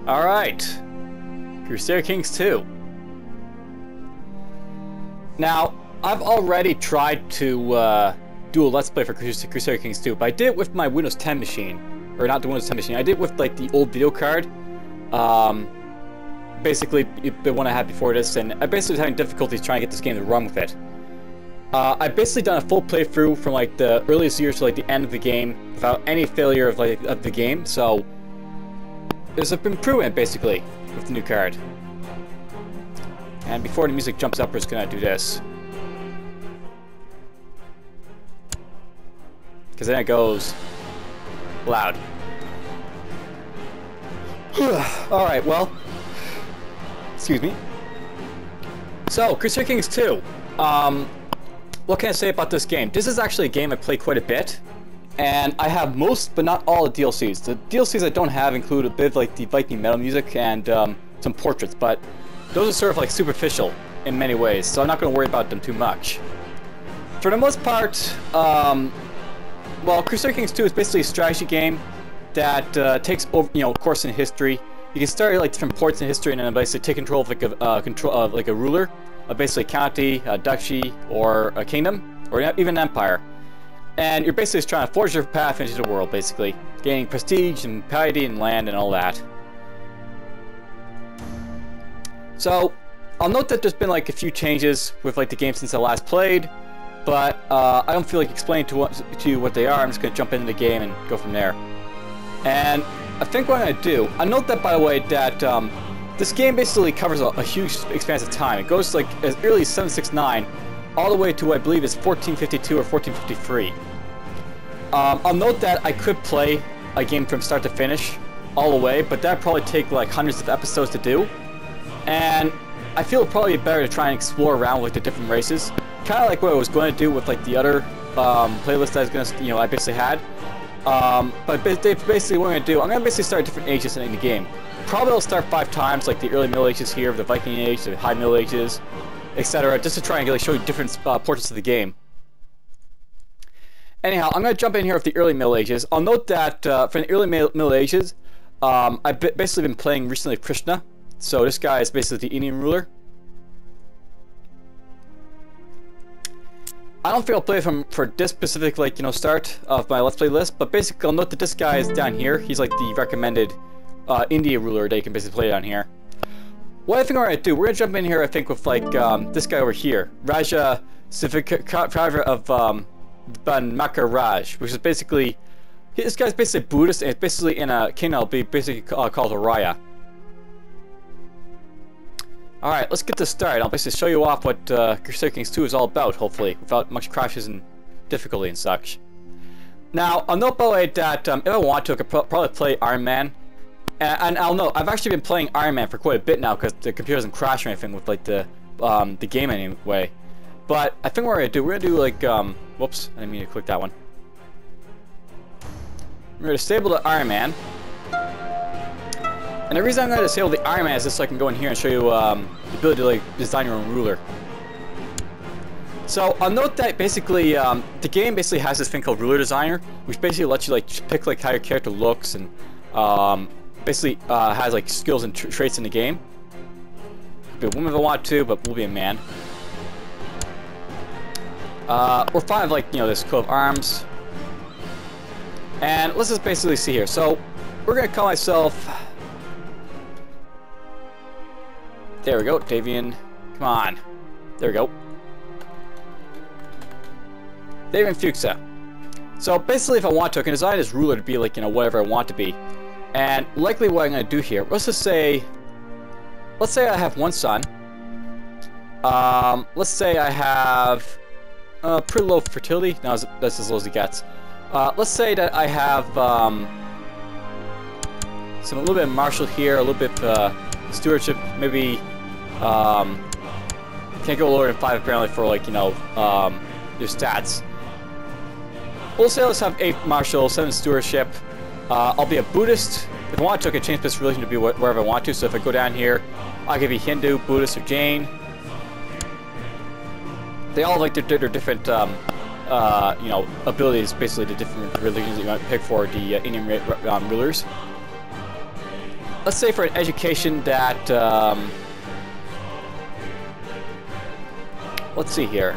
Alright. Crusader Kings 2. Now, I've already tried to do a Let's Play for Crusader Kings 2, but I did it with my Windows 10 machine. Or not the Windows 10 machine, I did it with like the old video card. Basically, the one I had before this, and I basically was having difficulties trying to get this game to run with it. I've basically done a full playthrough from like the earliest years to like the end of the game without any failure of the game, so there's an improvement basically with the new card. And before the music jumps up, we're just gonna do this. Because then it goes loud. Alright, well, excuse me. So, Crusader Kings 2. What can I say about this game? This is actually a game I play quite a bit. And I have most, but not all, the DLCs. The DLCs I don't have include a bit of like the Viking metal music and some portraits, but those are sort of like superficial in many ways, so I'm not going to worry about them too much. For the most part, well, Crusader Kings 2 is basically a strategy game that takes over, course in history. You can start like different ports in history and then basically take control of like a ruler, basically a county, a duchy, or a kingdom, or even an empire. And you're basically just trying to forge your path into the world, basically, gaining prestige and piety and land and all that. So, I'll note that there's been like a few changes with like the game since I last played, but I don't feel like explaining to you what they are. I'm just going to jump into the game and go from there. And I think what I'm going to do, I note that, by the way, that this game basically covers a huge expanse of time. It goes like as early as 769 all the way to, I believe, is 1452 or 1453. I'll note that I could play a game from start to finish all the way, but that'd probably take like hundreds of episodes to do. And I feel it'd probably be better to try and explore around with the different races, kind of like what I was going to do with like the other playlist I was going to, I basically had. But basically what I'm going to do, I'm going to basically start different ages in the game. Probably I'll start 5 times, like the early Middle Ages here, the Viking Age, the High Middle Ages, etc., just to try and show you different portraits of the game. Anyhow, I'm going to jump in here with the early Middle Ages. I'll note that for the early Middle Ages, I've basically been playing recently Krishna. So this guy is basically the Indian ruler. I don't think I'll play for this specific start of my Let's Play list, but basically I'll note that this guy is down here. He's like the recommended India ruler that you can basically play down here. What I think we're going to do, we're going to jump in here, I think, with like this guy over here, Raja Sivakarva of Banmakaraj, which is basically, this guy's basically Buddhist, and it's basically in a kingdom I'll be basically called Araya. Alright, let's get this started. I'll basically show you off what Crusader Kings 2 is all about, hopefully, without much crashes and difficulty and such. Now, I'll note, by the way, that if I want to, I could probably play Iron Man. And I'll note, I've actually been playing Iron Man for quite a bit now, because the computer doesn't crash or anything with like the game anyway. But I think what we're going to do, we're going to do like, whoops, I didn't mean to click that one. We're going to disable the Iron Man. And the reason I'm going to disable the Iron Man is just so I can go in here and show you the ability to like design your own ruler. So I'll note that basically the game basically has this thing called Ruler Designer, which basically lets you like pick like how your character looks and basically has like skills and traits in the game. Could be a woman if I want to, but we'll be a man. We're fine with like this coat of arms. And let's just basically see here. So we're gonna call myself. There we go, Davian. Come on. There we go. DFuxa. So basically, if I want to, I can design this ruler to be like whatever I want to be. And likely what I'm going to do here, let's say I have one son. Let's say I have pretty low fertility. No, that's as low as it gets. Let's say that I have a little bit of martial here, a little bit stewardship, maybe can't go lower than 5 apparently for like your stats. We'll say let's have 8 martial, 7 stewardship. I'll be a Buddhist. If I want to, I can change this religion to be wherever I want to. So if I go down here, I can be Hindu, Buddhist, or Jain. They all have like their different abilities, basically the different religions that you might pick for the Indian rulers. let's say for an education that, let's see here.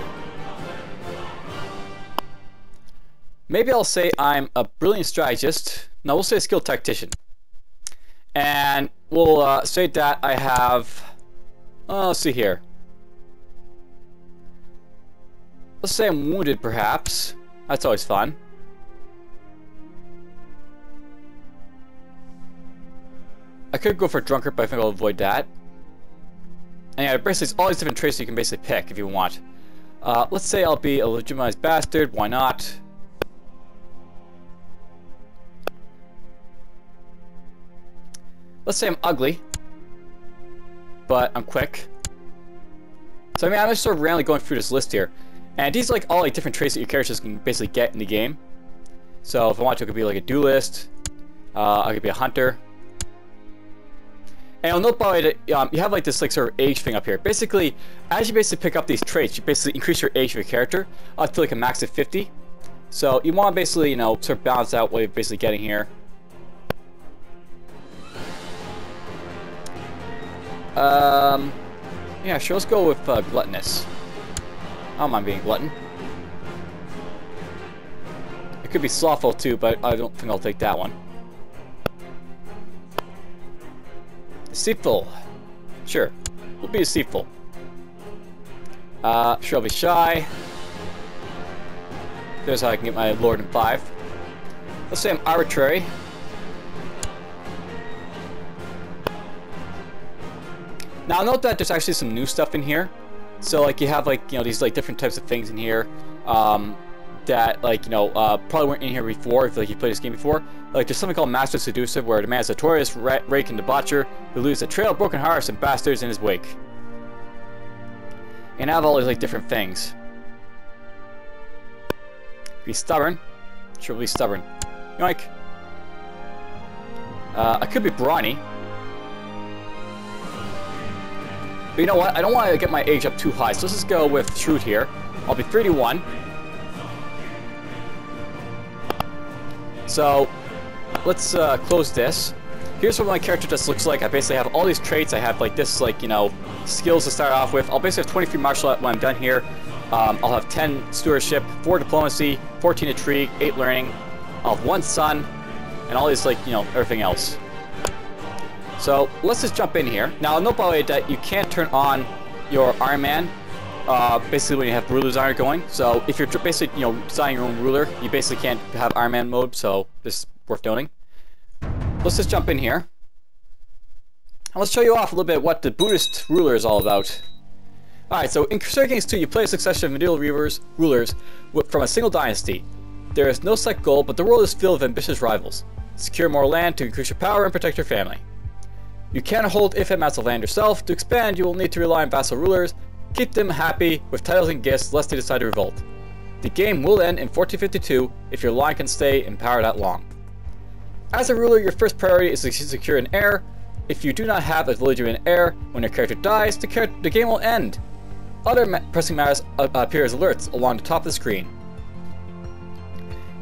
Maybe I'll say I'm a brilliant strategist. No, we'll say a skilled tactician. And we'll say that I have, let's see here. Let's say I'm wounded, perhaps. That's always fun. I could go for drunkard, but I think I'll avoid that. And yeah, basically, it's all these different traits you can basically pick if you want. Let's say I'll be a legitimized bastard. Why not? Let's say I'm ugly, but I'm quick. So I mean, I'm just sort of randomly going through this list here, and these are like all like different traits that your characters can basically get in the game. So if I want to, it could be like a duelist. I could be a hunter. And you'll note by the way that you have like this like sort of age thing up here. Basically, as you basically pick up these traits, you basically increase your age of your character up to like a max of 50. So you want to basically, you know, sort of balance out what you're basically getting here. Yeah, sure, let's go with gluttonous. I don't mind being glutton. It could be slothful too, but I don't think I'll take that one. Deceitful. Sure, we'll be deceitful. Sure, I'll be shy. There's how I can get my Lord in 5. Let's say I'm arbitrary. Now note that there's actually some new stuff in here. So like you have like, you know, these like different types of things in here that like, you know, probably weren't in here before if like you played this game before. Like there's something called Master Seducer, where the man is a notorious rake and debaucher who leaves a trail of broken hearts and bastards in his wake. And I have all these like different things. Be stubborn. Sure, we'll be stubborn. Yoink. I could be brawny. But you know what? I don't want to get my age up too high, so let's just go with shrewd here. I'll be 31. So let's close this. Here's what my character just looks like. I basically have all these traits. I have like this, like, you know, skills to start off with. I'll basically have 23 martial art when I'm done here. I'll have 10 stewardship, 4 diplomacy, 14 intrigue, 8 learning. I'll have 1 son, and all these, like, you know, everything else. So let's just jump in here. Now, note by the way that you can't turn on your Iron Man basically when you have Ruler's Iron going. So if you're basically, you know, designing your own ruler, you basically can't have Iron Man mode. So this is worth noting. Let's just jump in here. And let's show you off a little bit what the Buddhist ruler is all about. Alright, so in Crusader Kings 2, you play a succession of medieval rulers from a single dynasty. There is no set goal, but the world is filled with ambitious rivals. Secure more land to increase your power and protect your family. You can't hold infant amounts of land yourself. To expand, you will need to rely on vassal rulers. Keep them happy with titles and gifts, lest they decide to revolt. The game will end in 1452 if your line can stay in power that long. As a ruler, your first priority is to secure an heir. If you do not have a legitimate heir, when your character dies, the game will end. Other pressing matters appear as alerts along the top of the screen.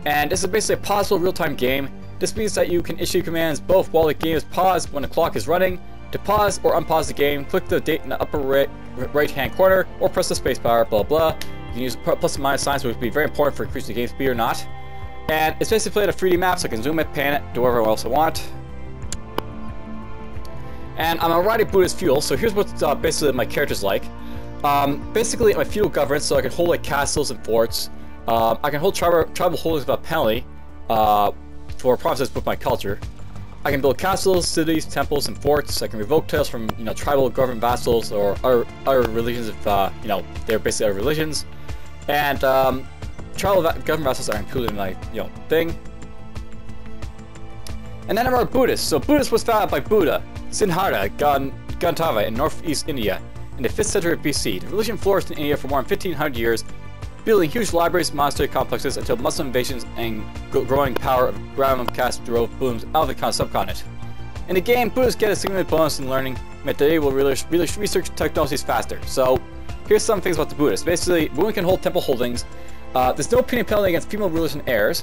And this is basically a pausable real-time game. This means that you can issue commands both while the game is paused when the clock is running. To pause or unpause the game, click the date in the upper right-hand corner, or press the spacebar, blah blah. You can use plus and minus signs, which would be very important for increasing the game speed or not. And it's basically played a 3D map, so I can zoom it, pan it, do whatever else I want. And I'm a riding Buddhist feudal, so here's what basically my character's like. Basically, I'm a feudal governance, so I can hold like castles and forts. I can hold tribal holdings without penalty for promises with my culture. I can build castles, cities, temples, and forts. I can revoke titles from, you know, tribal government vassals or other religions if you know, they're basically other religions. And tribal government vassals are included in my, you know, thing. And then I'm a Buddhist. So Buddhist was founded by Buddha, Siddhartha Gautama in northeast India in the 5th century BC. The religion flourished in India for more than 1500 years, building huge libraries, monastery complexes until Muslim invasions and growing power of random caste drove Buddhism out of the subcontinent. In the game, Buddhists get a significant bonus in learning, meant that they will research technologies faster. So, here's some things about the Buddhists. Basically, women can hold temple holdings. There's no penalty against female rulers and heirs.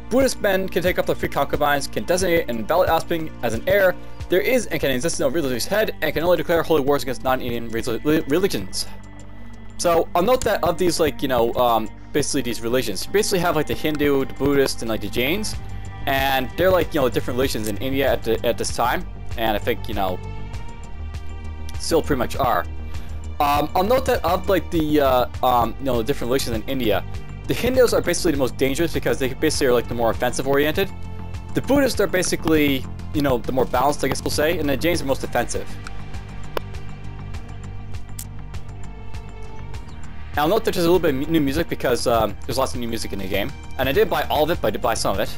Buddhist men can take up to 3 concubines, can designate an invalid offspring as an heir. There is and can exist no religious head, and can only declare holy wars against non-Indian religions. So I'll note that of these, like, you know, basically these religions, you basically have like the Hindu, the Buddhist, and like the Jains, and they're like, you know, different religions in India at this time, and I think, you know, still pretty much are. I'll note that of like the you know, the different religions in India, the Hindus are basically the most dangerous because they basically are like the more offensive oriented. The Buddhists are basically, you know, the more balanced, I guess we'll say, and the Jains are most offensive. Now, I'll note that there's a little bit of new music because there's lots of new music in the game. And I didn't buy all of it, but I did buy some of it.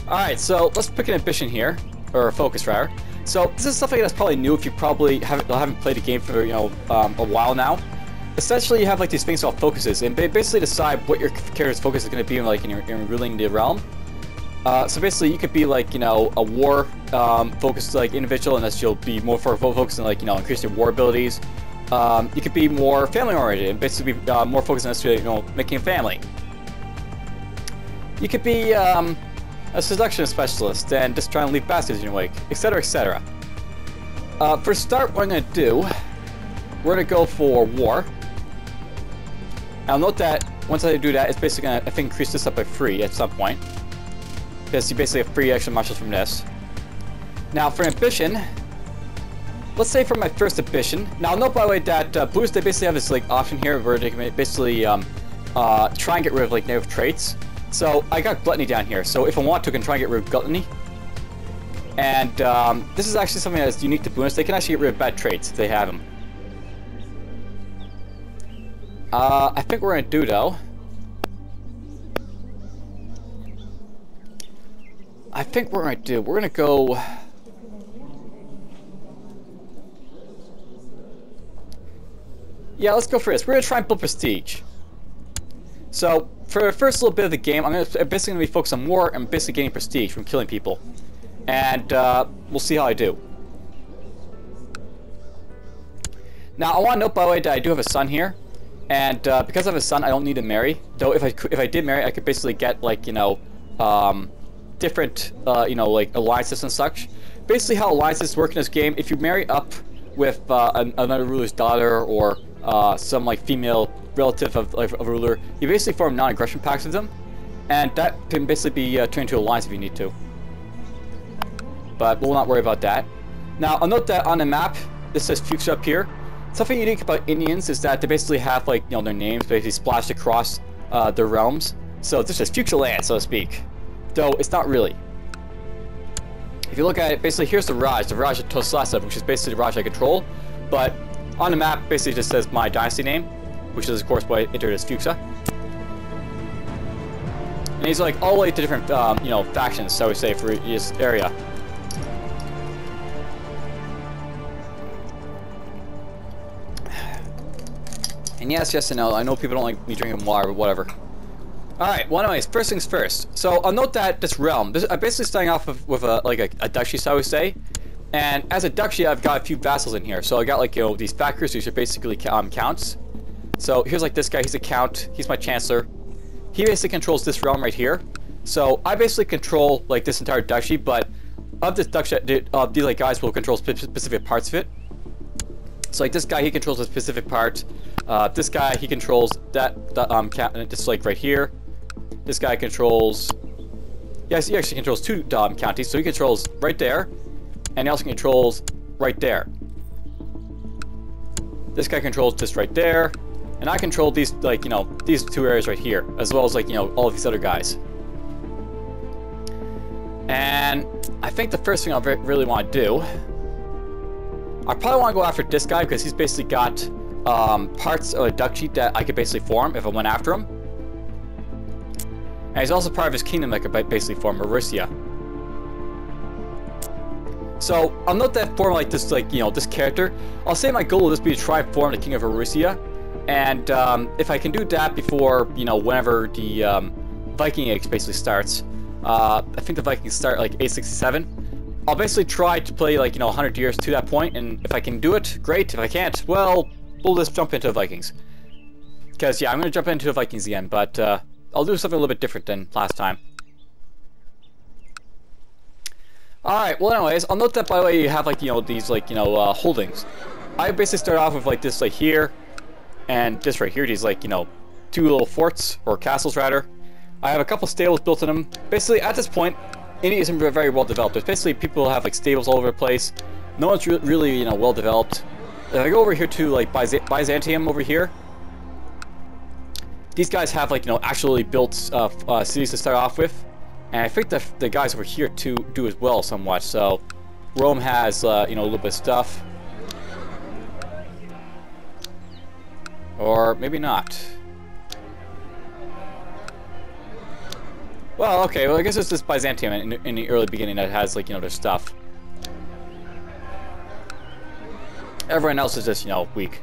Alright, so let's pick an ambition here. Or a focus, rather. So, this is stuff like that's probably new if you probably haven't played the game for, you know, a while now. Essentially, you have like these things called focuses, and they basically decide what your character's focus is going to be like in ruling the realm. So basically, you could be like, you know, a war focused like individual, and you'll be more focused on, like, you know, increase your war abilities. You could be more family-oriented and basically be more focused on, you know, making a family. You could be a seduction specialist and just trying to leave bastards in your wake, etc., etc. For start, what I'm going to do, we're going to go for war. I'll note that once I do that, it's basically going to, I think, increase this up by 3 at some point. Because you basically have 3 extra marshals from this. Now, for ambition, let's say for my first ambition. Now, note by the way that Buddhists, they basically have this like option here where they can basically try and get rid of like negative traits. So I got gluttony down here. So if I want to, I can try and get rid of gluttony. And this is actually something that's unique to Buddhists. They can actually get rid of bad traits if they have them. I think we're gonna do though. I think we're gonna go. Yeah, let's go for this. We're gonna try and build prestige. So for the first little bit of the game, I'm basically gonna be focused on war and basically getting prestige from killing people, and we'll see how I do. Now I want to note by the way that I do have a son here, and because I have a son, I don't need to marry. Though if I did marry, I could basically get like, you know, different you know, like alliances and such. Basically, how alliances work in this game: if you marry up with another ruler's daughter or some like female relative of a ruler, you basically form non-aggression pacts with them, and that can basically be turned into alliance if you need to. But we'll not worry about that. Now, I'll note that on the map, this says DFuxa up here. Something unique about Indians is that they basically have, like, you know, their names basically splashed across their realms. So this is DFuxa land, so to speak. Though it's not really. If you look at it, basically here's the Raj of Toslasa, which is basically the Raj I control. But on the map, basically just says my dynasty name, which is of course why I entered as DFuxa. And these are like all the way to different, you know, factions, so I would say, for this area. And yes, and no. I know people don't like me drinking water, but whatever. Alright, well anyways, first things first. So I'll note that this realm, I'm basically starting off with a duchy, so I would say. And as a duchy, I've got a few vassals in here. So I got, like, you know, these backers, these are basically counts. So here's like this guy, he's a count, he's my chancellor. He basically controls this realm right here. So I basically control like this entire duchy, but of this duchy, these like guys will control specific parts of it. So like this guy, he controls a specific part. This guy, he controls that just like right here. This guy controls, yes, he actually controls 2 counties, so he controls right there, and he also controls right there. This guy controls just right there, and I control these, like, you know, these 2 areas right here, as well as, like, you know, all of these other guys. And I think the first thing I really want to do, I probably want to go after this guy because he's basically got parts of a duchy that I could basically form if I went after him. And he's also part of his kingdom that could basically form Mauritius. So I'll note that for like this, like, you know, this character, I'll say my goal will just be to try and form the king of Mauritius. And if I can do that before, you know, whenever the Viking Age basically starts, I think the Vikings start like 867. I'll basically try to play, like, you know, 100 years to that point, and if I can do it, great. If I can't, well, we'll just jump into the Vikings. Because, yeah, I'm going to jump into the Vikings again, but I'll do something a little bit different than last time. Alright, well anyways, I'll note that by the way you have like, these like, holdings. I basically start off with like this like here, and this right here, these like, 2 little forts, or castles rather. I have a couple stables built in them. Basically, at this point, India isn't very well developed. There's basically people have like stables all over the place. No one's really, well developed. If I go over here to like Byzantium over here, these guys have like, actually built cities to start off with. And I think the guys over here too do as well somewhat. So Rome has a little bit of stuff, or maybe not. Well, okay. Well, I guess it's just Byzantium in the early beginning that has like their stuff. Everyone else is just weak.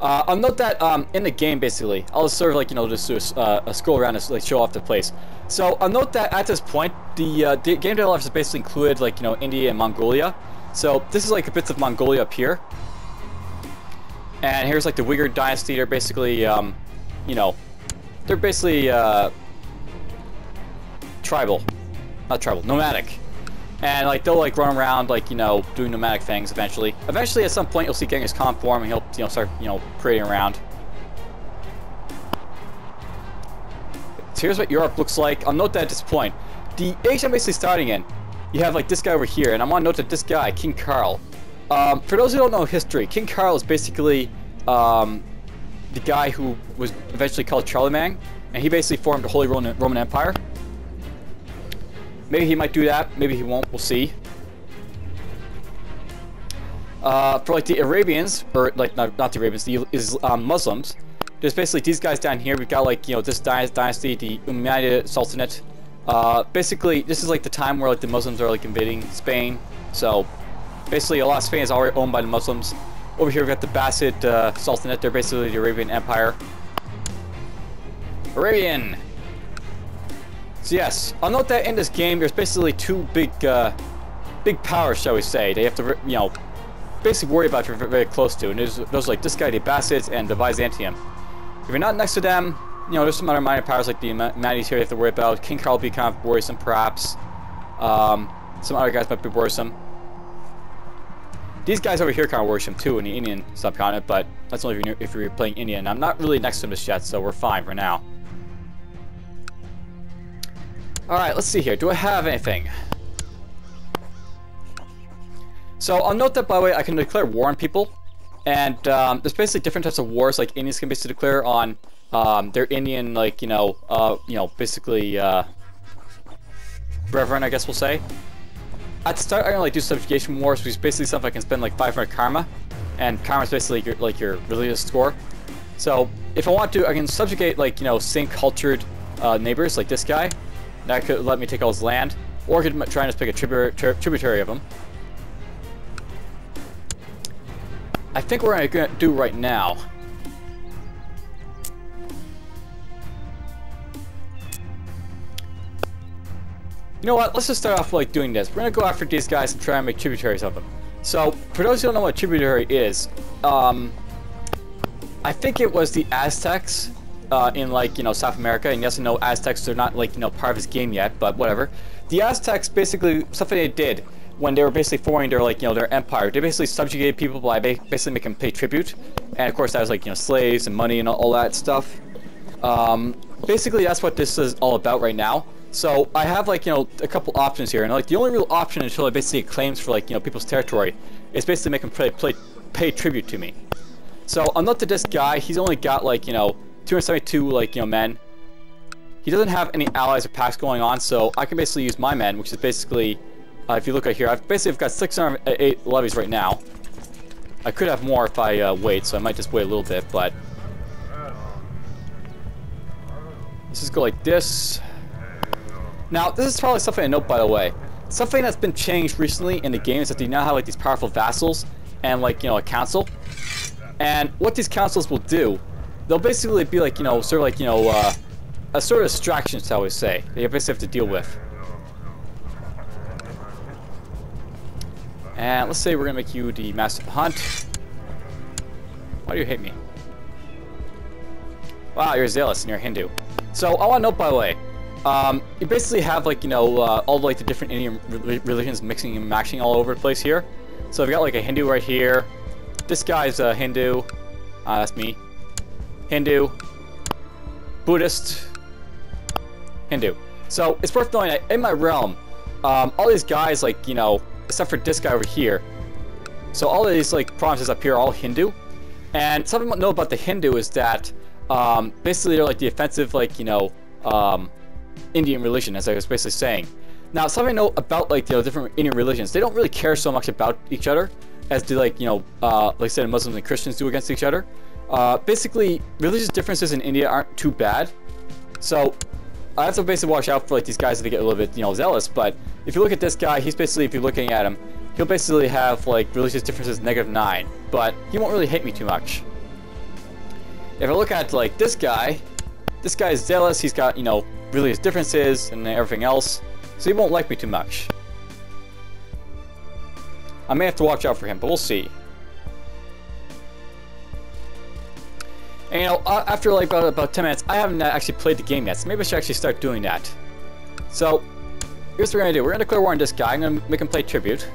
I'll note that in the game, basically, I'll just sort of like just do a scroll around and like show off the place. So I'll note that at this point, the game developers have basically included like India and Mongolia. So this is like bits of Mongolia up here, and here's like the Uyghur dynasty. They're basically they're basically nomadic. And like they'll like run around like doing nomadic things eventually. Eventually, at some point, you'll see Genghis Khan form, and he'll start parading around. So here's what Europe looks like. I'll note that at this point, the age I'm basically starting in, you have like this guy over here, and I want to note that this guy, King Karl. For those who don't know history, King Karl is basically the guy who was eventually called Charlemagne, and he basically formed the Holy Roman Empire. Maybe he might do that, maybe he won't, we'll see. For like the Arabians, or like not the Arabians, the Muslims, there's basically these guys down here. We've got like this dynasty, the Umayyad Sultanate. Basically, this is like the time where like the Muslims are like invading Spain. So basically, a lot of Spain is already owned by the Muslims. Over here we've got the Abbasid Sultanate. They're basically the Arabian Empire. Arabian. So yes, I'll note that in this game there's basically two big powers, shall we say. They have to basically worry about if you're very close to. And there's those like this guy, the Abbasids, and the Byzantium. If you're not next to them, there's some other minor powers like the Umayyads here you have to worry about. King Karl will be kind of worrisome, perhaps. Some other guys might be worrisome. These guys over here kind of worrisome too in the Indian subcontinent, but that's only if you're playing Indian. I'm not really next to them just yet, so we're fine for now. Alright, let's see here. Do I have anything? So I'll note that, by the way, I can declare war on people. And there's basically different types of wars like Indians can basically declare on their Indian, like, basically brethren, I guess we'll say. At the start, I'm gonna like do subjugation wars, which is basically stuff I can spend like 500 karma. And karma is basically your religious score. So if I want to, I can subjugate like, same cultured neighbors like this guy. That could let me take all his land, or I could try and just pick a tributary of him. I think what we're going to do right now. You know what? Let's just start off like doing this. We're going to go after these guys and try and make tributaries of them. So, for those who don't know what a tributary is, I think it was the Aztecs. In like South America, and yes and no, Aztecs are not like part of this game yet, but whatever. The Aztecs basically something they did when they were basically forming their like their empire. They basically subjugated people by basically making them pay tribute, and of course that was like slaves and money and all that stuff. Basically that's what this is all about right now. So I have like a couple options here, and like the only real option until I basically claims for like people's territory is basically make them pay tribute to me. So I'll note that this guy, he's only got like 272 like men. He doesn't have any allies or pacts going on, so I can basically use my men, which is basically if you look right here, I've got 608 levies right now. I could have more if I wait, so I might just wait a little bit, but let's just go like this. Now this is probably something to note, by the way. Something that's been changed recently in the game is that they now have like these powerful vassals and like a council. And what these councils will do, they'll basically be like, sort of like, a sort of distraction, shall we say, that you basically have to deal with. And let's say we're going to make you the master of the hunt. Why do you hate me? Wow, you're zealous and you're Hindu. So I want to note, by the way, you basically have like, you know, all like the different Indian religions mixing and matching all over the place here. So we've got like a Hindu right here. This guy's a Hindu. That's me. Hindu. Buddhist. Hindu. So it's worth knowing that in my realm, all these guys, like, you know, except for this guy over here. So all of these like provinces up here are all Hindu. And something to know about the Hindu is that basically they're like the offensive, like, you know, Indian religion, as I was basically saying. Now, something to know about like, you know, different Indian religions, they don't really care so much about each other as do, like, you know, like I said, Muslims and Christians do against each other. Basically, religious differences in India aren't too bad. So I have to basically watch out for like these guys if they get a little bit, you know, zealous. But if you look at this guy, he's basically, if you're looking at him, he'll basically have like religious differences -9, but he won't really hate me too much. If I look at like this guy is zealous. He's got, you know, religious differences and everything else, so he won't like me too much. I may have to watch out for him, but we'll see. And, you know, after like about 10 minutes, I haven't actually played the game yet, so maybe I should actually start doing that. So here's what we're gonna do. We're gonna declare war on this guy. I'm gonna make him play tribute.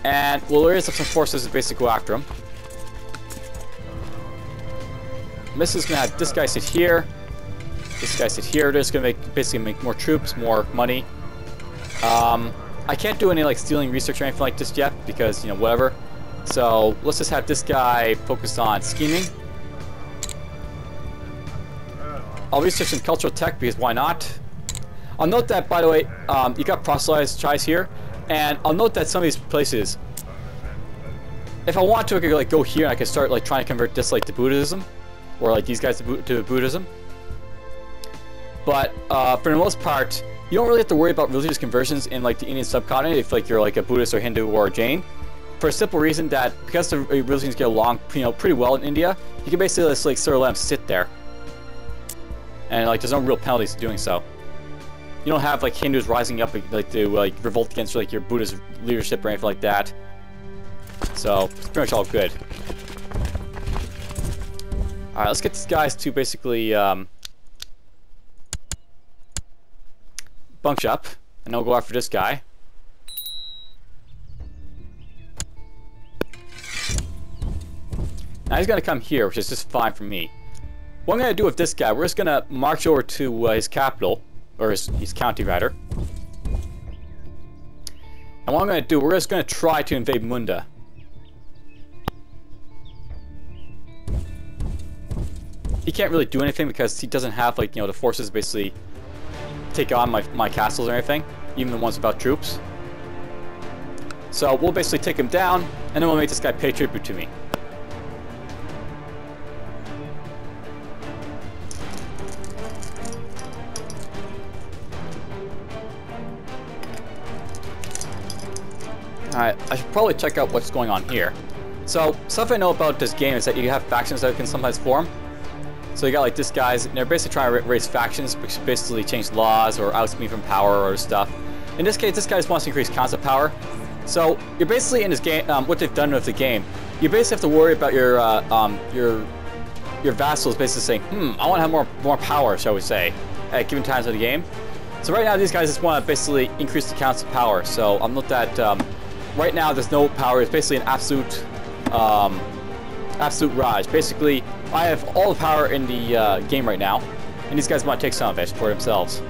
And we'll raise up some forces to basically go after him. This is gonna have this guy sit here. This guy sit here. They're just gonna basically make more troops, more money. I can't do any like stealing research or anything like this yet because, you know, whatever. So let's just have this guy focused on scheming. I'll research some cultural tech because why not? I'll note that, by the way, you got proselytized tribes here, and I'll note that some of these places, if I want to, I could like go here and I could start like trying to convert this like to Buddhism, or like these guys to Buddhism. But for the most part, you don't really have to worry about religious conversions in like the Indian subcontinent if like you're like a Buddhist or Hindu or Jain. For a simple reason that because the religions get along, you know, pretty well in India, you can basically just like sort of let them sit there, and like there's no real penalties to doing so. You don't have like Hindus rising up like to like revolt against like your Buddhist leadership or anything like that. So it's pretty much all good. All right, let's get these guys to basically bunch up, and then we'll go after this guy. Now he's going to come here, which is just fine for me. What I'm going to do with this guy, we're just going to march over to his capital, or his county rather. And what I'm going to do, we're just going to try to invade Munda. He can't really do anything because he doesn't have, like, you know, the forces to basically take on my castles or anything, even the ones without troops. So we'll basically take him down, and then we'll make this guy pay tribute to me. Alright, I should probably check out what's going on here. So, stuff I know about this game is that you have factions that can sometimes form. So you got like this guys, and they're basically trying to raise factions, which basically change laws or oust me from power or stuff. In this case, this guy just wants to increase council power. So you're basically in this game, what they've done with the game, you basically have to worry about your vassals basically saying, I want to have more power, shall we say, at given times of the game. So right now these guys just want to basically increase the council power. So I'm not that. Right now, there's no power. It's basically an absolute Raj. Basically, I have all the power in the game right now, and these guys want to take some of it for themselves.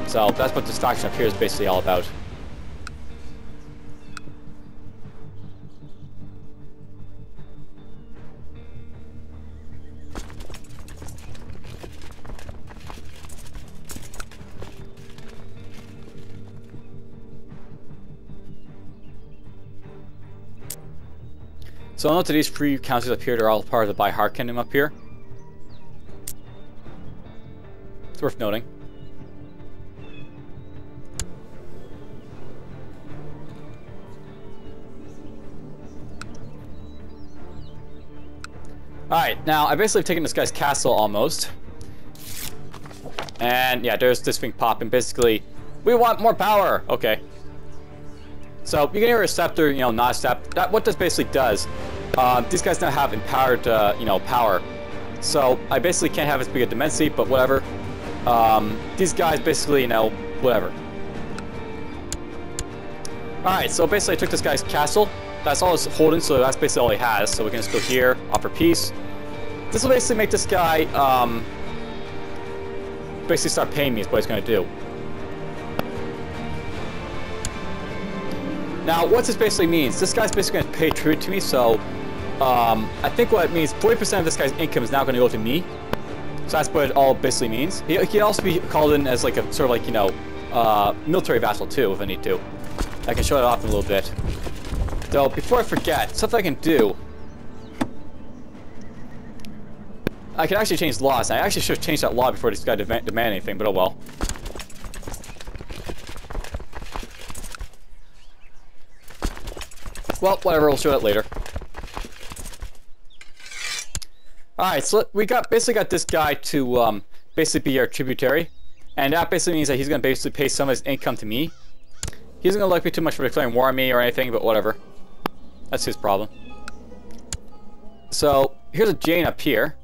So that's what this faction up here is basically all about. So I'll note that these three counties up here, they're all part of the Bihar Kingdom up here. It's worth noting. Alright, now I basically have taken this guy's castle almost. And yeah, there's this thing popping. Basically, we want more power! Okay. So you can hear a scepter, you know, not a scepter. What this basically does, these guys now have empowered, you know, power. So I basically can't have as big a dependency, but whatever. These guys basically, you know, whatever. Alright, so basically I took this guy's castle. That's all he's holding, so that's basically all he has. So we can just go here, offer peace. This will basically make this guy, basically start paying me is what he's going to do. Now, what this basically means, this guy's basically going to pay tribute to me, so I think what it means, 40% of this guy's income is now going to go to me. So that's what it all basically means. He can also be called in as like a sort of like, you know, military vassal too, if I need to. I can show it off in a little bit. So before I forget, something I can do. I can actually change laws. I actually should have changed that law before this guy demand anything, but oh well. Well, whatever, we'll show it later. Alright, so we basically got this guy to basically be our tributary. And that basically means that he's going to basically pay some of his income to me. He isn't going to like me too much for declaring war on me or anything, but whatever. That's his problem. So, here's a Jane up here.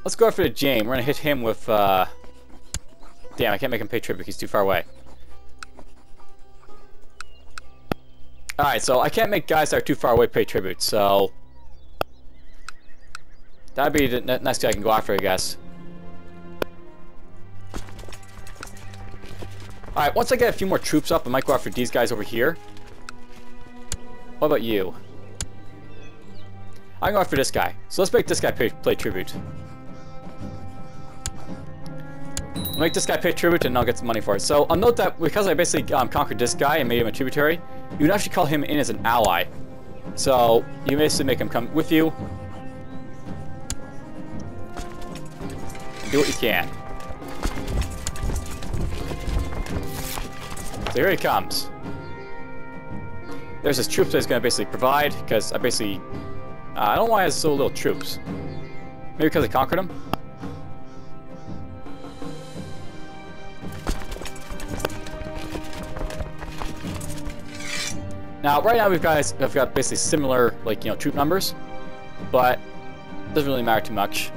Let's go after the Jane. We're going to hit him with... Damn, I can't make him pay tribute. He's too far away. Alright, so I can't make guys that are too far away pay tribute, so... That'd be the next guy I can go after, I guess. Alright, once I get a few more troops up, I might go after these guys over here. What about you? I can go after this guy. So let's make this guy play tribute. I'll make this guy pay tribute and I'll get some money for it. So I'll note that because I basically conquered this guy and made him a tributary, you can actually call him in as an ally. So you basically make him come with you. And do what you can. So here he comes. There's his troops that he's going to basically provide, because I basically... I don't know why he has so little troops. Maybe because I conquered him? Now, right now I've got basically similar, like, you know, troop numbers, but it doesn't really matter too much.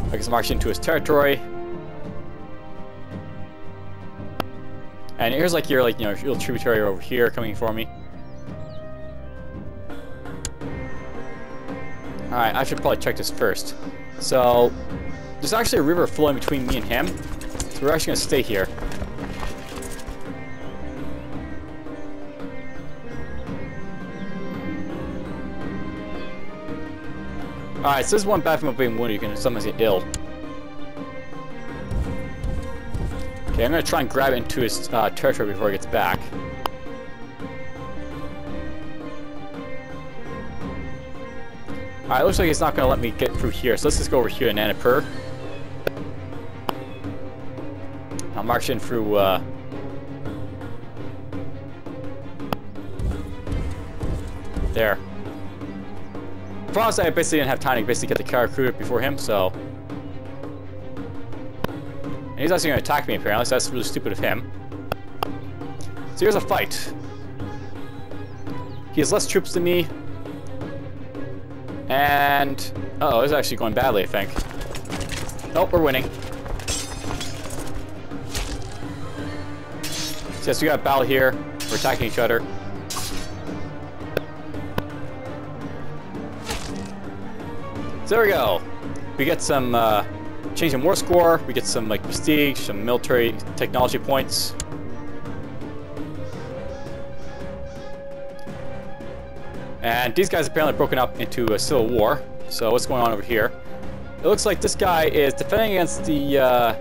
I guess I'm marching into his territory. And here's like your, like, you know, your little tributary over here coming for me. Alright, I should probably check this first. So, there's actually a river flowing between me and him, so we're actually going to stay here. Alright, so this is one bad thing about being wounded, you can sometimes get ill. Okay, I'm going to try and grab into his territory before he gets back. Alright, looks like he's not going to let me get through here, so let's just go over here to Nanapur. I'll march in through, there. The problem is I basically didn't have time to basically get the car recruited before him, so... And he's actually going to attack me, apparently, so that's really stupid of him. So here's a fight. He has less troops than me. And... Uh-oh, this is actually going badly, I think. Nope, we're winning. So yes, we got a battle here. We're attacking each other. So there we go. We get some change in war score. We get some like prestige, some military technology points. And these guys apparently broken up into a civil war. So what's going on over here? It looks like this guy is defending against the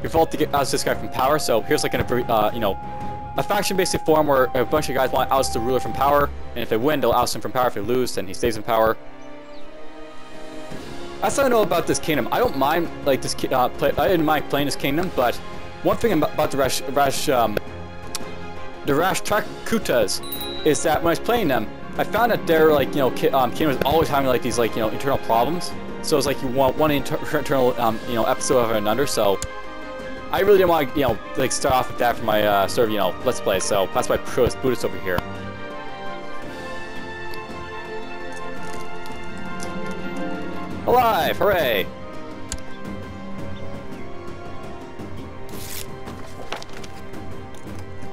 revolt to get oust this guy from power. So here's like you know, a faction basically form where a bunch of guys want to oust the ruler from power, and if they win, they'll oust him from power. If they lose, then he stays in power. That's what I know about this kingdom. I don't mind like this. I didn't mind playing this kingdom, but one thing about the Rashtrakutas is that when I was playing them, I found that their like kingdom was always having like these like internal problems. So it's like you want one internal episode of another. So I really didn't want to like start off with that for my sort of let's play. So that's why I chose Buddhist over here. alive! Hooray!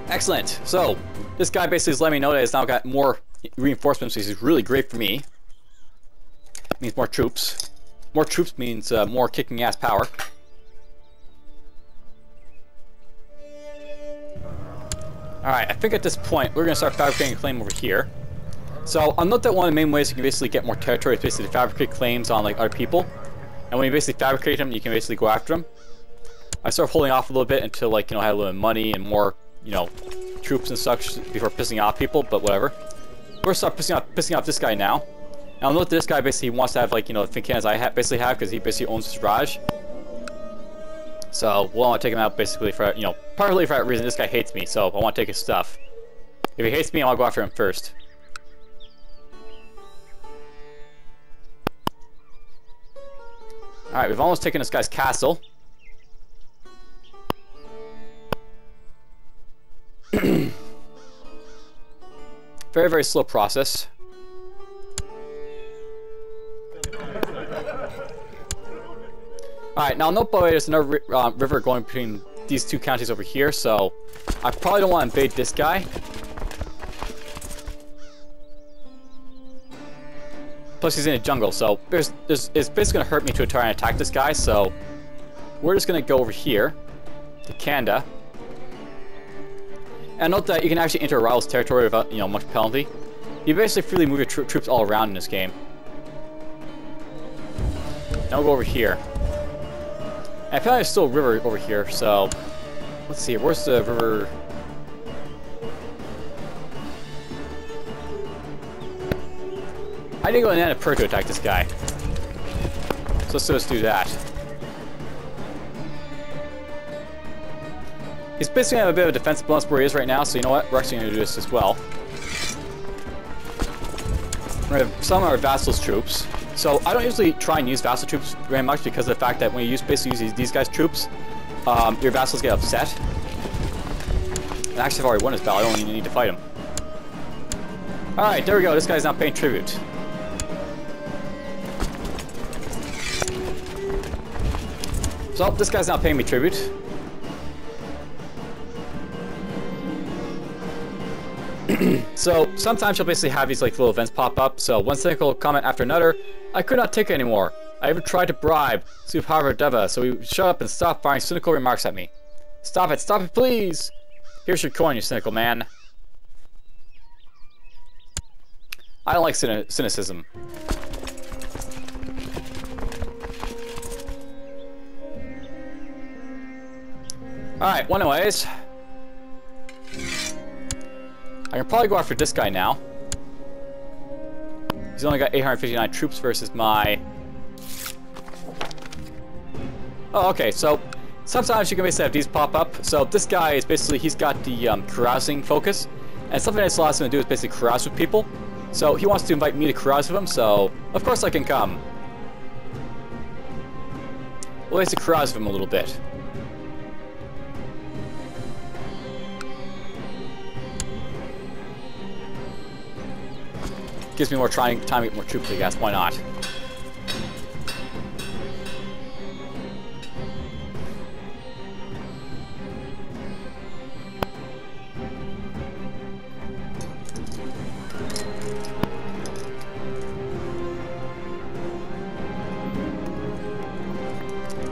Excellent. So, this guy basically is letting me know that he's now got more reinforcements, which is really great for me. Means more troops. More troops means more kicking ass power. Alright, I think at this point we're going to start fabricating a claim over here. So I'll note that one of the main ways you can basically get more territory is basically to fabricate claims on like other people. And when you basically fabricate them, you can basically go after them. I started holding off a little bit until like, you know, I had a little money and more, you know, troops and such before pissing off people, but whatever. We're going to start pissing off this guy now. And I'll note that this guy basically wants to have like, you know, the Fincans I basically have because he basically owns this Raj. So we'll want to take him out basically for, you know, partly for that reason. This guy hates me, so I want to take his stuff. If he hates me, I want to go after him first. Alright, we've almost taken this guy's castle. Very, very slow process. Alright, now note by the way, there's another river going between these two counties over here, so I probably don't want to invade this guy. Plus he's in a jungle, so it's basically going to hurt me to try and attack this guy, so we're just going to go over here to Kanda. And note that you can actually enter a rival's territory without, you know, much penalty. You basically freely move your troops all around in this game. Now we'll go over here. And I feel like there's still a river over here, so let's see, where's the river? I need to go in Annapurna to attack this guy. So let's just do that. He's basically going to have a bit of a defensive bonus where he is right now, so you know what? We're actually going to do this as well. We're going to have some of our vassals' troops. So I don't usually try and use vassal troops very much because of the fact that when you basically use these guys' troops, your vassals get upset. And actually, I've already won this battle. I don't even need to fight him. Alright, there we go. This guy's now paying tribute. So, this guy's now paying me tribute. So, sometimes you'll basically have these like little events pop up. So, one cynical comment after another. I could not take it anymore. I even tried to bribe Subhara Deva, so he shut up and stopped firing cynical remarks at me. Stop it, please! Here's your coin, you cynical man. I don't like cynicism. Alright, well anyways. I can probably go after this guy now. He's only got 859 troops versus my... Oh, okay, so sometimes you can basically have these pop up. So this guy is basically, he's got the carousing focus. And something that allows him to do is basically carouse with people. So he wants to invite me to carouse with him, so of course I can come. We'll basically carouse with him a little bit. Gives me more time to get more troops, I guess. Why not?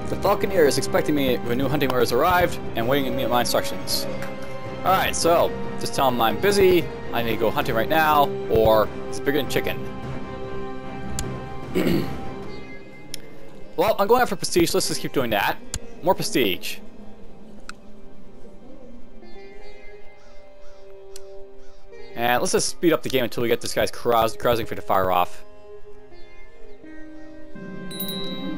The Falconeer is expecting me when new hunting orders arrived and waiting me at my instructions. Alright, so just tell him I'm busy, I need to go hunting right now, or it's bigger than chicken. Well, I'm going out for prestige, so let's just keep doing that. More prestige. And let's just speed up the game until we get this guy's carousing for to fire off.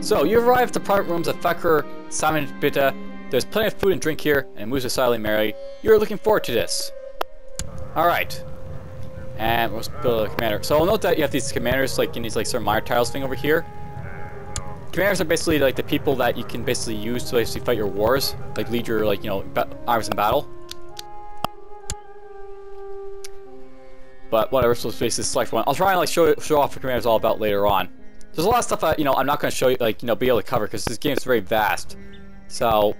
So, you've arrived at the private rooms of Fakir, Simon Bitta. There's plenty of food and drink here, and moves are silently merry. You're looking forward to this. Alright. And we'll build a commander. So I'll note that you have these commanders like in these like certain minor tiles thing over here. Commanders are basically like the people that you can basically use to basically fight your wars. Like lead your like, you know, armies in battle. But whatever, so let's basically select one. I'll try and like show off what commanders all about later on. There's a lot of stuff that, I'm not going to show you, like, be able to cover, because this game is very vast. So,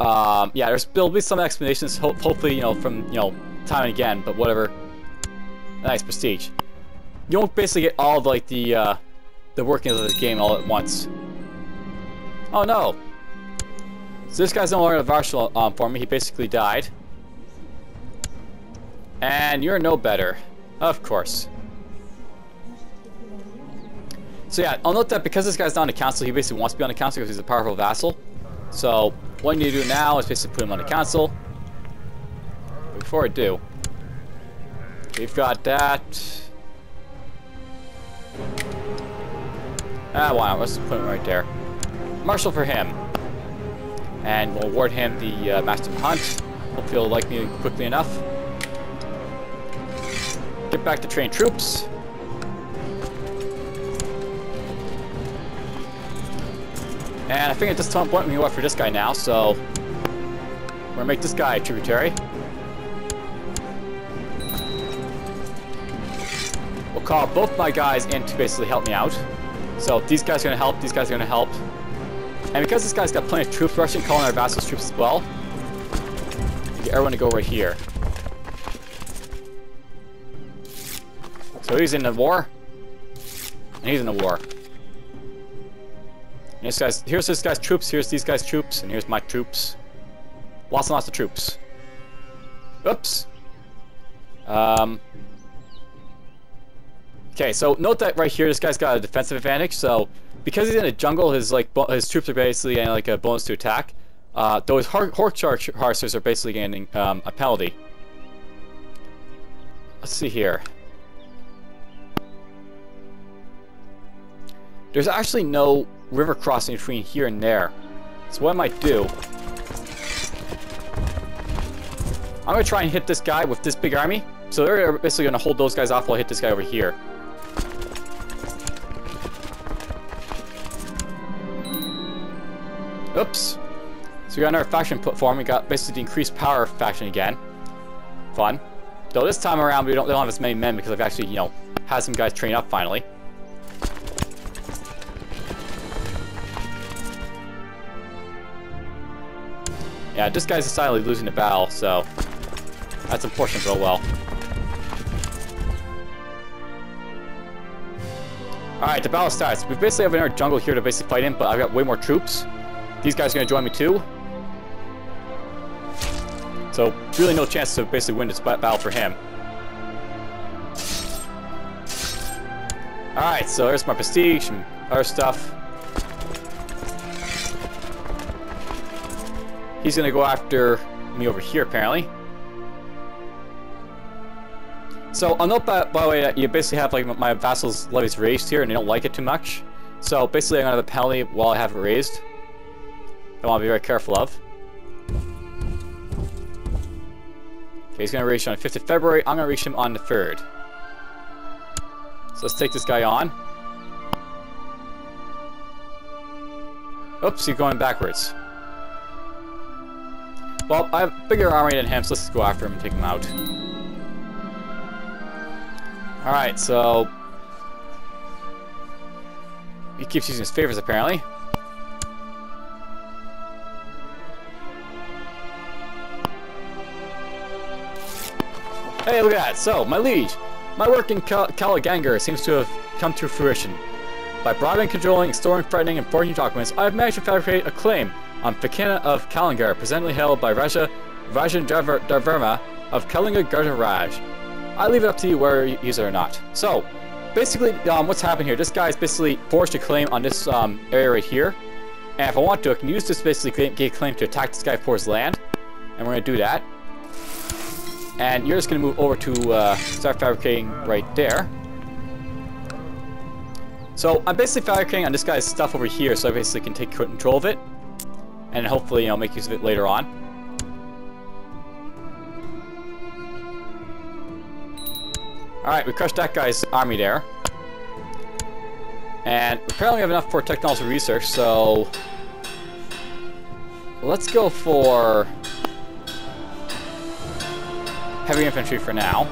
yeah, there'll be some explanations, hopefully, from, time and again, but whatever. Nice, prestige. You won't basically get all of, like, the workings of the game all at once. Oh, no. So this guy's no longer a Marshal for me. He basically died. And you're no better. Of course. So yeah, I'll note that because this guy's not on the council, he basically wants to be on the council because he's a powerful vassal. So what you need to do now is basically put him on the council. But before I do, we've got that. Why not? Let's put him right there. Marshal for him. And we'll award him the Master of Hunt. Hopefully he'll like me quickly enough. Get back to train troops. And I think at this point we can go after this guy now, so we're gonna make this guy a tributary. We'll call both my guys in to basically help me out. So these guys are gonna help, these guys are gonna help. And because this guy's got plenty of troops, we're actually calling our vassals troops as well. Get everyone to go right here. So he's in the war. And he's in the war. And here's this guy's troops, here's these guys' troops, and here's my troops. Lots and lots of troops. Oops. Okay, so note that right here, this guy's got a defensive advantage. So because he's in a jungle, his troops are basically getting like a bonus to attack. Those Hork Harsters are basically getting a penalty. Let's see here. There's actually no river crossing between here and there. So what I might do, I'm going to try and hit this guy with this big army. So they're basically going to hold those guys off while I hit this guy over here. Oops. So we got another faction put form. We got basically the increased power faction again. Fun. Though this time around they don't have as many men because I've actually, had some guys train up finally. Yeah, this guy's decidedly losing the battle, so that's unfortunate, but oh well. Alright, the battle starts. We basically have another jungle here to basically fight in, but I've got way more troops. These guys are going to join me too. So, really no chance to basically win this battle for him. Alright, so there's my prestige and other stuff. He's going to go after me over here, apparently. So, I'll note, by the way, that you basically have like my vassals' levies raised here, and they don't like it too much. So, basically, I'm going to have a penalty while I have it raised. I want to be very careful of. Okay, he's going to reach on the 5th of February. I'm going to reach him on the 3rd. So, let's take this guy on. Oops, he's going backwards. Well, I have a bigger army than him, so let's go after him and take him out. Alright, so he keeps using his favors, apparently. Hey, look at that. So, my liege, my work in Kalagangar seems to have come to fruition. By bribing, cajoling, storing, threatening, and forging documents, I have managed to fabricate a claim on Fakina of Kalangar, presently held by Rajan Darverma of Kalinga Gardaraj. I leave it up to you whether you use it or not. So, basically, what's happened here, this guy's basically forged a claim on this area right here. And if I want to, I can use this basically get a claim to attack this guy for his land. And we're going to do that. And you're just going to move over to start fabricating right there. So, I'm basically fabricating on this guy's stuff over here, so I basically can take control of it. And hopefully, make use of it later on. Alright, we crushed that guy's army there. And apparently we have enough for technology research, so let's go for heavy infantry for now.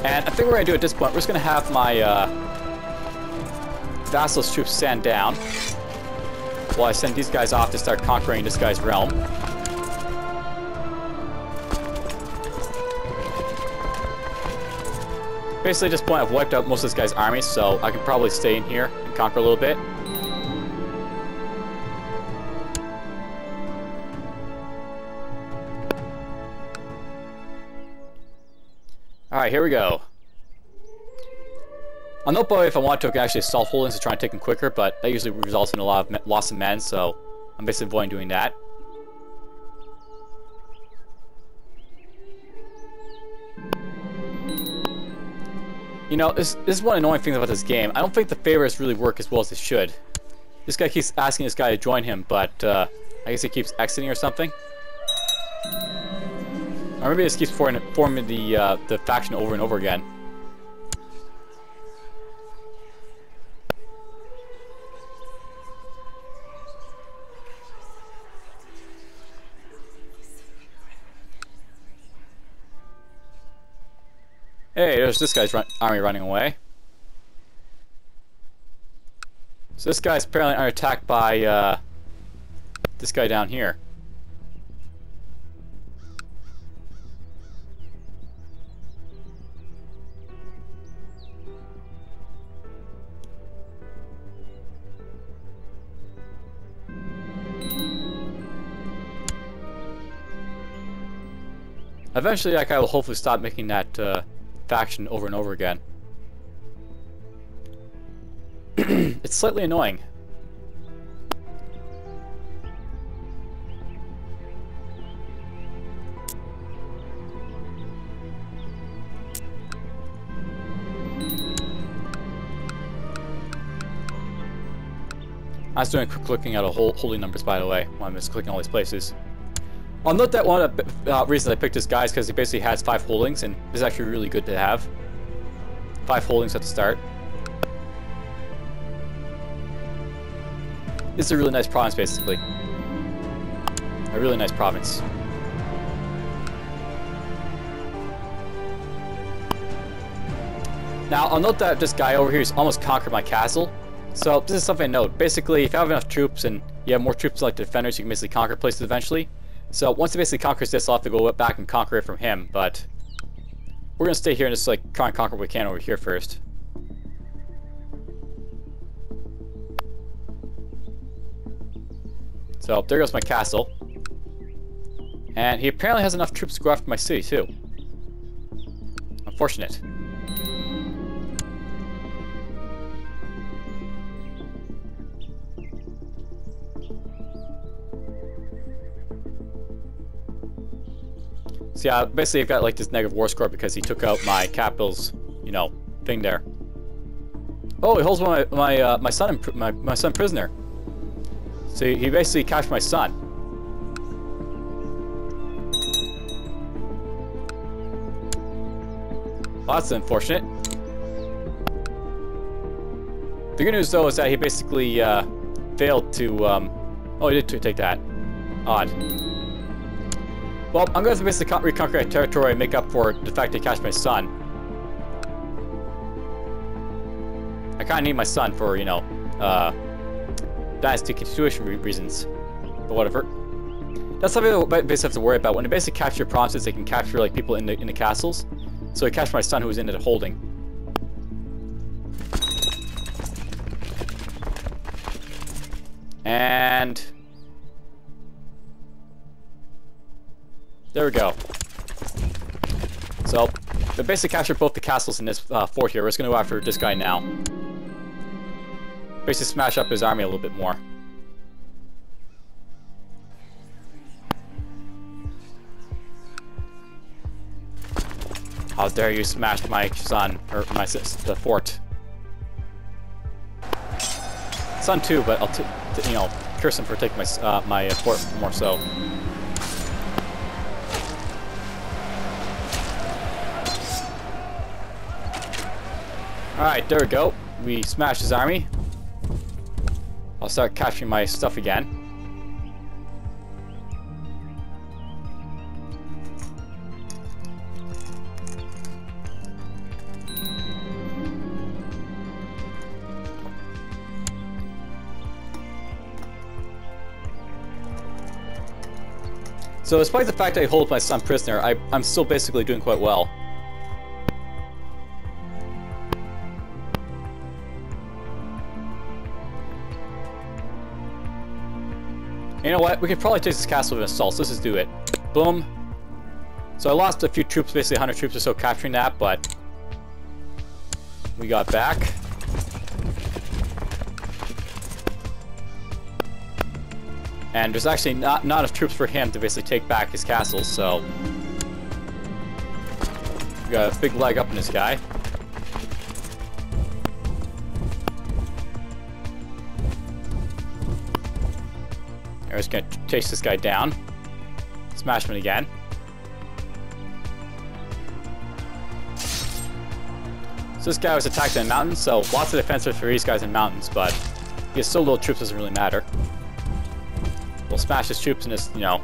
And I think we're going to do at this point, we're just going to have my Vassal's troops stand down while I send these guys off to start conquering this guy's realm. Basically, at this point, I've wiped out most of this guy's army, so I can probably stay in here and conquer a little bit. Alright, here we go. I'll note, by the way, if I want to, I can actually assault holdings to try and take them quicker, but that usually results in a lot of loss of men, so I'm basically avoiding doing that. You know, this is one annoying thing about this game. I don't think the favors really work as well as they should. This guy keeps asking this guy to join him, but I guess he keeps exiting or something. Or maybe he just keeps forming the faction over and over again. Hey, there's this guy's army running away. So this guy's apparently under attack by this guy down here. Eventually, that guy will hopefully stop making that faction over and over again. It's slightly annoying. I was doing a quick looking at holding numbers, by the way, while I'm just clicking all these places. I'll note that one of the reasons I picked this guy is because he basically has 5 holdings, and this is actually really good to have. 5 holdings at the start. This is a really nice province, basically. A really nice province. Now, I'll note that this guy over here has almost conquered my castle. So, this is something to note. Basically, if you have enough troops and you have more troops like defenders, you can basically conquer places eventually. So, once he basically conquers this, I'll have to go back and conquer it from him, but we're going to stay here and just like try and conquer what we can over here first. So, there goes my castle. And he apparently has enough troops to go after my city, too. Unfortunate. So yeah, basically I've got like this negative war score because he took out my capital's, you know, thing there. Oh, he holds my son prisoner. So he basically captured my son. Well, that's unfortunate. The good news though is that he basically failed to. Oh, he did take that. Odd. Well, I'm going to basically reconquer that territory and make up for the fact that he captured my son. I kind of need my son for, you know, dynasty continuation reasons. But whatever. That's something that we basically have to worry about. When they basically capture provinces, they can capture like people in the castles. So he captured my son who was in the holding. And there we go. So, they basically captured both the castles in this fort here. We're just going to go after this guy now. Basically smash up his army a little bit more. How dare you smash my son, or the fort. Son too, but I'll you know, curse him for taking my fort more so. Alright, there we go. We smashed his army. I'll start capturing my stuff again. So despite the fact that I hold my son prisoner, I'm still basically doing quite well. You know what? We could probably take this castle with an assault, so let's just do it. Boom. So I lost a few troops, basically 100 troops or so capturing that, but we got back. And there's actually not enough troops for him to basically take back his castle, so we got a big leg up in this guy. We're just gonna chase this guy down, smash him again. So this guy was attacked in the mountains, so lots of defense for these guys in mountains, but he has so little troops, doesn't really matter. We'll smash his troops and just, you know,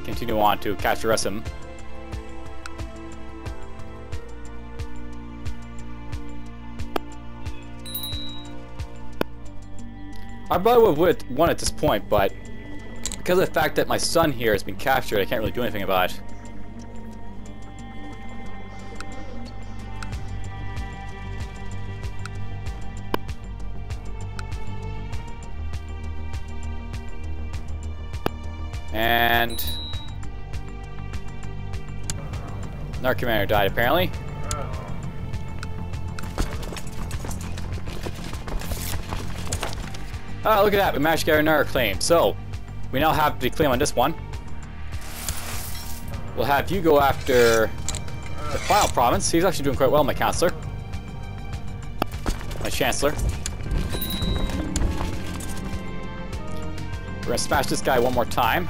continue on to capture the rest of them. I probably would have won at this point, but because of the fact that my son here has been captured, I can't really do anything about it. And our commander died, apparently. Oh, look at that. We managed to get another claim. So, we now have the claim on this one. We'll have you go after the final province. He's actually doing quite well, my counselor. My chancellor. We're going to smash this guy one more time.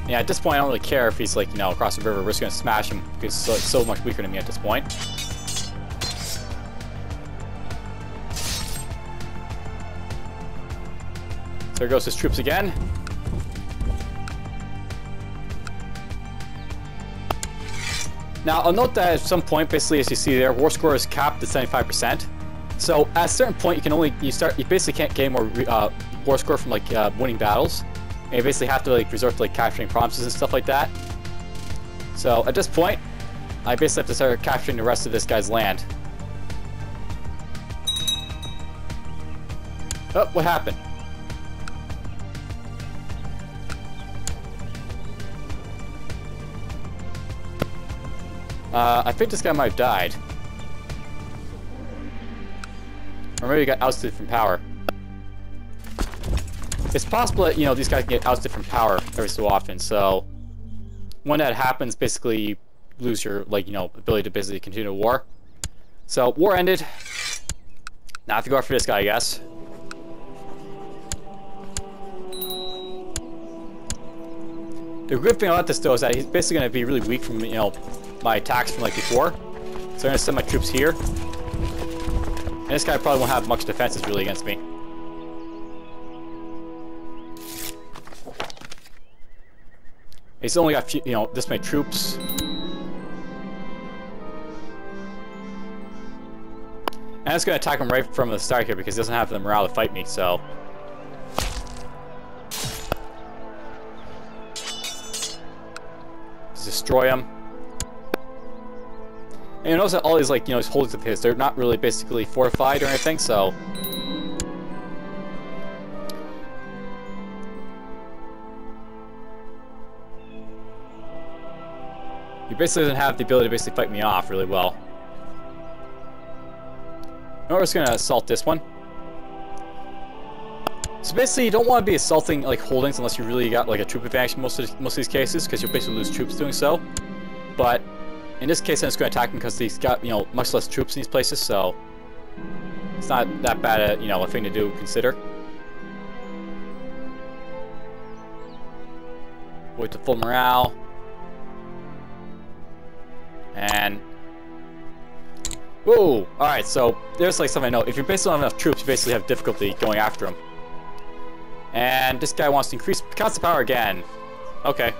Yeah, at this point I don't really care if he's like, you know, across the river. We're just going to smash him because he's so much weaker than me at this point. There goes his troops again. Now, I'll note that at some point, basically, as you see there, war score is capped at 75%. So, at a certain point, you can only you basically can't gain more war score from like winning battles, and you basically have to like resort to like capturing provinces and stuff like that. So, at this point, I basically have to start capturing the rest of this guy's land. Oh, what happened? I think this guy might have died. Or maybe he got ousted from power. It's possible that, you know, these guys can get ousted from power every so often, so when that happens, basically you lose your, like, you know, ability to basically continue the war. So, war ended. Now I have to go after this guy, I guess. The good thing about this, though, is that he's basically going to be really weak from, you know, my attacks from like before. So I'm going to send my troops here. And this guy probably won't have much defenses really against me. He's only got, you know, this many troops. And I'm just going to attack him right from the start here because he doesn't have the morale to fight me, so... Just destroy him. And you notice that all these, like, you know, these holdings of his, they're not really basically fortified or anything, so... He basically doesn't have the ability to basically fight me off really well. Now we're just gonna assault this one. So basically, you don't want to be assaulting, like, holdings unless you really got, like, a troop advantage in most of these cases, because you'll basically lose troops doing so. But... in this case, I'm just going to attack him because he's got, you know, much less troops in these places, so it's not that bad a, you know, a thing to do, consider. Wait to full morale. And... whoa! Alright, so there's like something I know. If you basically don't have enough troops, you basically have difficulty going after him. And this guy wants to increase constant power again. Okay.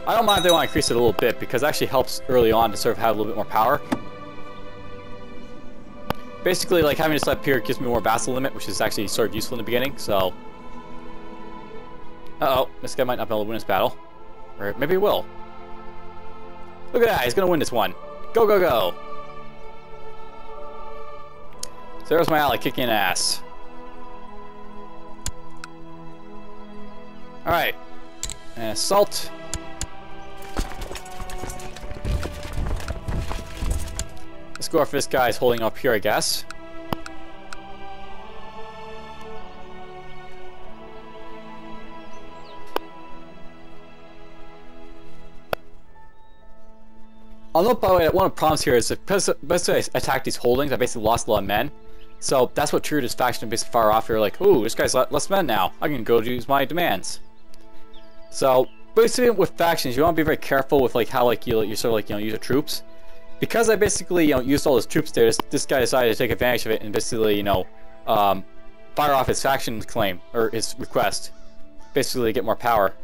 I don't mind if they want to increase it a little bit, because it actually helps early on to sort of have a little bit more power. Basically, like, having this up here gives me more vassal limit, which is actually sort of useful in the beginning, so... Uh-oh, this guy might not be able to win this battle. Or maybe he will. Look at that, he's gonna win this one. Go, go, go! So there's my ally kicking ass. Alright. And assault. Let's go after this guy's holding up here, I guess. I'll note, by the way, that one of the problems here is that because I attacked these holdings, I basically lost a lot of men. So that's what triggered this faction to basically fire off here, like, ooh, this guy's less men now. I can go use my demands. So basically with factions, you want to be very careful with like how like you sort of like, you know, use your troops. Because I basically, you know, used all his troops there, this guy decided to take advantage of it and basically, you know, fire off his faction claim or his request, basically to get more power.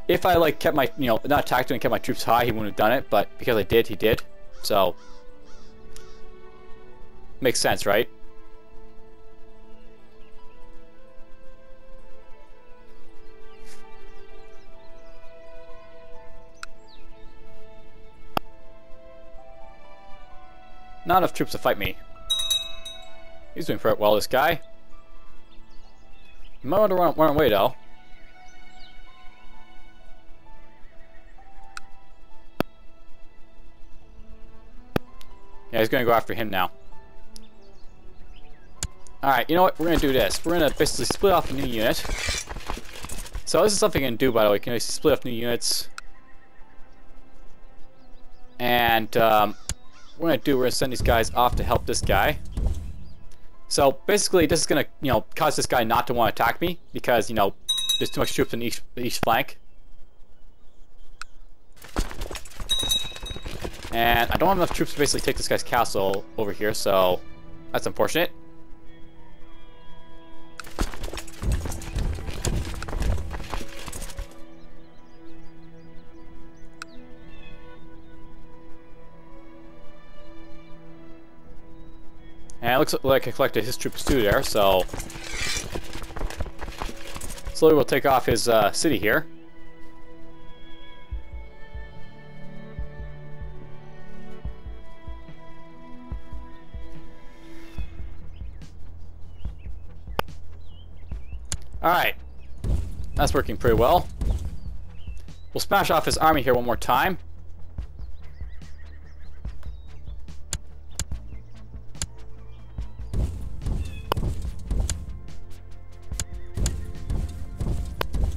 If I like kept my, you know, not attacked him and kept my troops high, he wouldn't have done it. But because I did, he did. So makes sense, right? Not enough troops to fight me. He's doing pretty well, this guy. He might want to run away, though. Yeah, he's going to go after him now. Alright, you know what? We're going to do this. We're going to basically split off a new unit. So this is something you can do, by the way. You can split off new units. And what we're going to send these guys off to help this guy. So basically this is going to, you know, cause this guy not to want to attack me because, you know, there's too much troops in each flank. And I don't have enough troops to basically take this guy's castle over here, so that's unfortunate. And it looks like I collected his troops too there, so slowly we'll take off his city here. Alright, that's working pretty well. We'll smash off his army here one more time.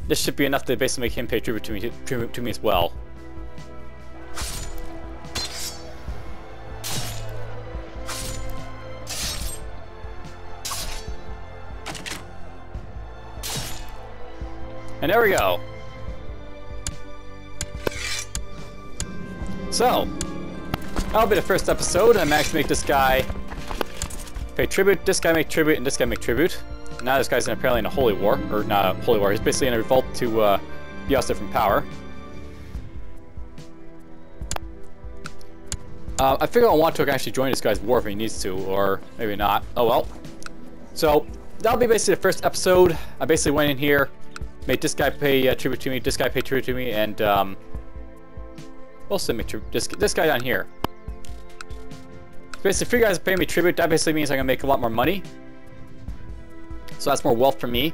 This should be enough to basically make him pay tribute to me as well. And there we go. So, that'll be the first episode. I managed to make this guy pay tribute, this guy make tribute, and this guy make tribute. Now this guy's apparently in a holy war, or not a holy war, he's basically in a revolt to be ousted from power. I figure I want to actually join this guy's war if he needs to, or maybe not. Oh well. So, that'll be basically the first episode. I basically went in here, made this guy pay tribute to me, this guy pay tribute to me, and also make this guy down here. Basically, if you guys pay me tribute, that basically means I'm gonna make a lot more money. So that's more wealth for me.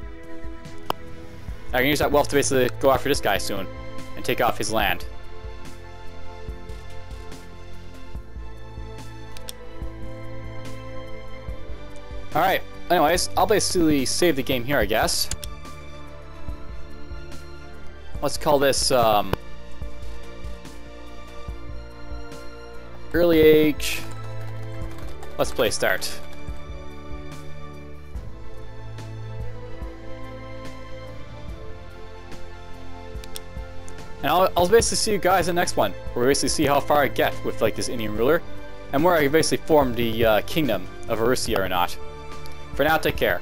I can use that wealth to basically go after this guy soon and take off his land. Alright, anyways, I'll basically save the game here, I guess. Let's call this early age. Let's play start. And I'll basically see you guys in the next one, where we basically see how far I get with like this Indian ruler, and where I basically form the kingdom of Arussia or not. For now, take care.